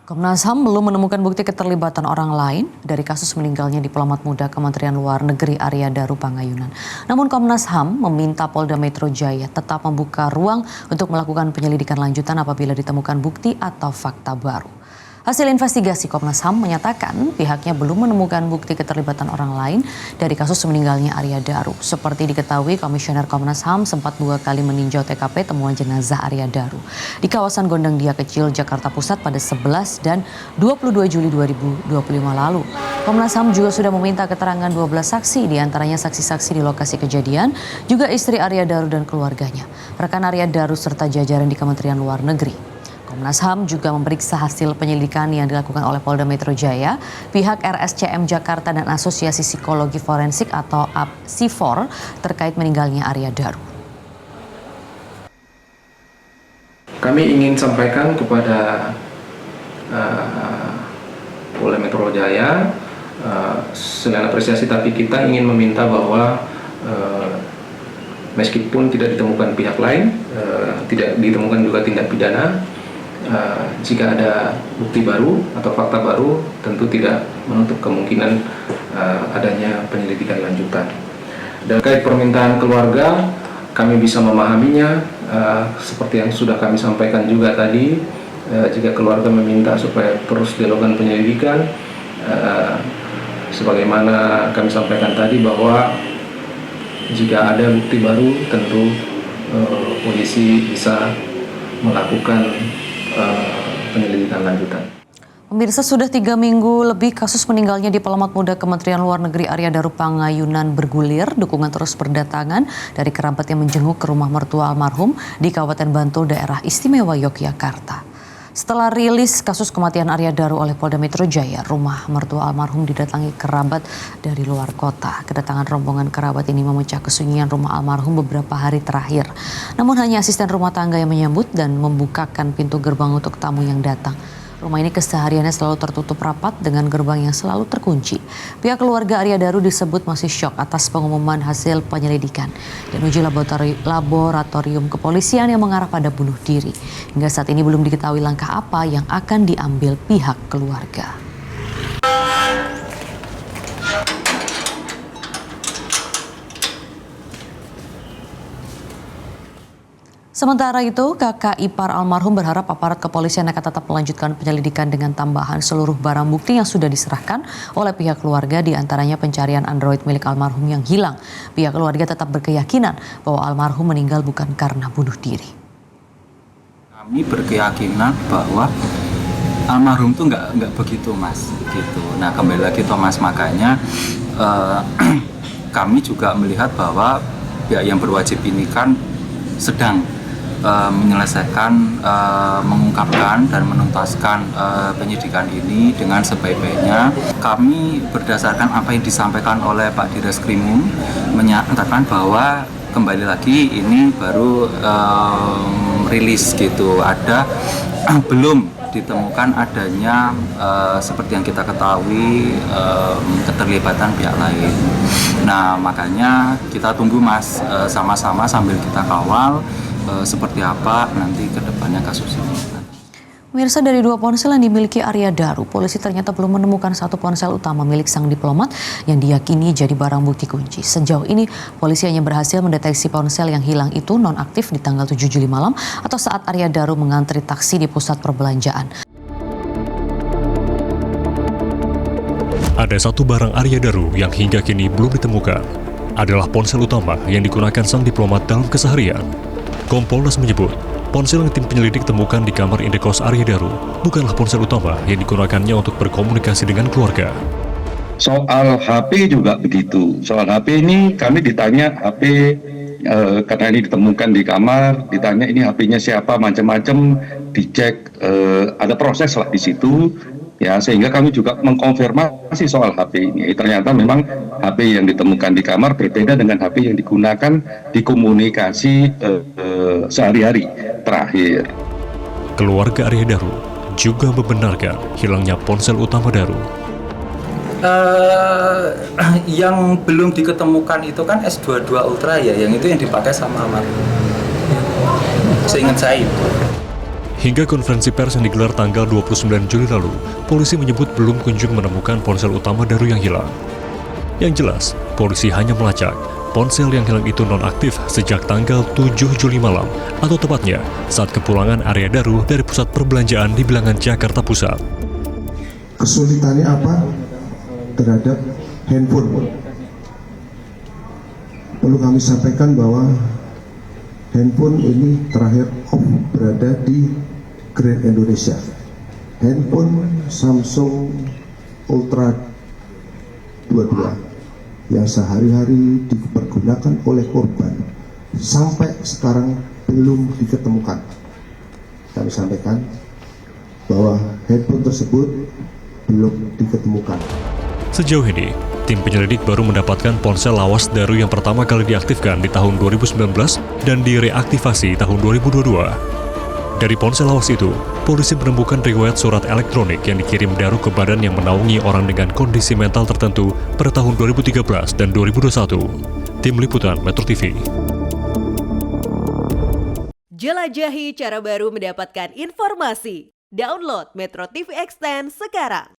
Komnas HAM belum menemukan bukti keterlibatan orang lain dari kasus meninggalnya diplomat muda Kementerian Luar Negeri Arya Daru Pangayunan. Namun Komnas HAM meminta Polda Metro Jaya tetap membuka ruang untuk melakukan penyelidikan lanjutan apabila ditemukan bukti atau fakta baru. Hasil investigasi Komnas HAM menyatakan pihaknya belum menemukan bukti keterlibatan orang lain dari kasus meninggalnya Arya Daru. Seperti diketahui, Komisioner Komnas HAM sempat 2 kali meninjau TKP temuan jenazah Arya Daru di kawasan Gondang Dia Kecil, Jakarta Pusat pada 11 dan 22 Juli 2025 lalu. Komnas HAM juga sudah meminta keterangan 12 saksi, diantaranya saksi-saksi di lokasi kejadian, juga istri Arya Daru dan keluarganya, rekan Arya Daru serta jajaran di Kementerian Luar Negeri. Komnas HAM juga memeriksa hasil penyelidikan yang dilakukan oleh Polda Metro Jaya, pihak RSCM Jakarta dan Asosiasi Psikologi Forensik atau APSIFOR terkait meninggalnya Arya Daru. Kami ingin sampaikan kepada Polda Metro Jaya, selain apresiasi tapi kita ingin meminta bahwa meskipun tidak ditemukan pihak lain, tidak ditemukan juga tindak pidana, jika ada bukti baru atau fakta baru tentu tidak menutup kemungkinan adanya penyelidikan lanjutan. Dan terkait permintaan keluarga, kami bisa memahaminya seperti yang sudah kami sampaikan juga tadi, jika keluarga meminta supaya terus dilakukan penyelidikan, sebagaimana kami sampaikan tadi bahwa jika ada bukti baru tentu polisi bisa melakukan penyelidikan lanjutan. Pemirsa, sudah 3 minggu lebih kasus meninggalnya diplomat muda Kementerian Luar Negeri Arya Daru Pangayunan bergulir. Dukungan terus berdatangan dari kerabat yang menjenguk ke rumah mertua almarhum di Kabupaten Bantul, daerah istimewa Yogyakarta. Setelah rilis kasus kematian Arya Daru oleh Polda Metro Jaya, rumah mertua almarhum didatangi kerabat dari luar kota. Kedatangan rombongan kerabat ini memecah kesunyian rumah almarhum beberapa hari terakhir. Namun hanya asisten rumah tangga yang menyambut dan membukakan pintu gerbang untuk tamu yang datang. Rumah ini kesehariannya selalu tertutup rapat dengan gerbang yang selalu terkunci. Pihak keluarga Arya Daru disebut masih syok atas pengumuman hasil penyelidikan dan uji laboratorium kepolisian yang mengarah pada bunuh diri. Hingga saat ini belum diketahui langkah apa yang akan diambil pihak keluarga. Sementara itu, kakak ipar almarhum berharap aparat kepolisian akan tetap melanjutkan penyelidikan dengan tambahan seluruh barang bukti yang sudah diserahkan oleh pihak keluarga, diantaranya pencarian Android milik almarhum yang hilang. Pihak keluarga tetap berkeyakinan bahwa almarhum meninggal bukan karena bunuh diri. Kami berkeyakinan bahwa almarhum tuh nggak begitu, Mas. Gitu. Nah, kembali lagi Thomas, makanya kami juga melihat bahwa pihak yang berwajib ini kan sedang menyelesaikan, mengungkapkan dan menuntaskan penyidikan ini dengan sebaik-baiknya. Kami berdasarkan apa yang disampaikan oleh Pak Direskrimum menyatakan bahwa kembali lagi ini baru rilis gitu, ada belum ditemukan adanya seperti yang kita ketahui keterlibatan pihak lain. Nah, makanya kita tunggu, Mas, sama-sama sambil kita kawal seperti apa nanti ke depannya kasus ini. Pemirsa, dari 2 ponsel yang dimiliki Arya Daru, polisi ternyata belum menemukan satu ponsel utama milik sang diplomat yang diyakini jadi barang bukti kunci. Sejauh ini, polisi hanya berhasil mendeteksi ponsel yang hilang itu nonaktif di tanggal 7 Juli malam atau saat Arya Daru mengantri taksi di pusat perbelanjaan. Ada satu barang Arya Daru yang hingga kini belum ditemukan. Adalah ponsel utama yang digunakan sang diplomat dalam keseharian. Kompolnas menyebut, ponsel yang tim penyelidik temukan di kamar indekos Arya Daru bukanlah ponsel utama yang digunakannya untuk berkomunikasi dengan keluarga. Soal HP juga begitu. Soal HP ini kami ditanya HP karena ini ditemukan di kamar, ditanya ini HP-nya siapa, macam-macam, dicek, ada proses lah di situ. Ya, sehingga kami juga mengkonfirmasi soal HP ini. Ternyata memang HP yang ditemukan di kamar berbeda dengan HP yang digunakan di komunikasi sehari-hari terakhir. Keluarga Arya Daru juga membenarkan hilangnya ponsel utama Daru. Yang belum diketemukan itu kan S22 Ultra ya, yang itu yang dipakai sama almarhum. Seingat saya itu. Hingga konferensi pers yang digelar tanggal 29 Juli lalu, polisi menyebut belum kunjung menemukan ponsel utama Daru yang hilang. Yang jelas, polisi hanya melacak ponsel yang hilang itu nonaktif sejak tanggal 7 Juli malam, atau tepatnya saat kepulangan Arya Daru dari pusat perbelanjaan di Bilangan, Jakarta Pusat. Kesulitannya apa terhadap handphone? Perlu kami sampaikan bahwa handphone ini terakhir berada di Grand Indonesia. Handphone Samsung Ultra 22 yang sehari-hari dipergunakan oleh korban sampai sekarang belum diketemukan. Kami sampaikan bahwa handphone tersebut belum diketemukan. Sejauh ini, tim penyelidik baru mendapatkan ponsel lawas Daru yang pertama kali diaktifkan di tahun 2019 dan direaktivasi tahun 2022. Dari ponsel lawas itu, polisi menemukan riwayat surat elektronik yang dikirim Daru ke badan yang menaungi orang dengan kondisi mental tertentu pada tahun 2013 dan 2021. Tim Liputan Metro TV. Jelajahi cara baru mendapatkan informasi. Download Metro TV Extend sekarang.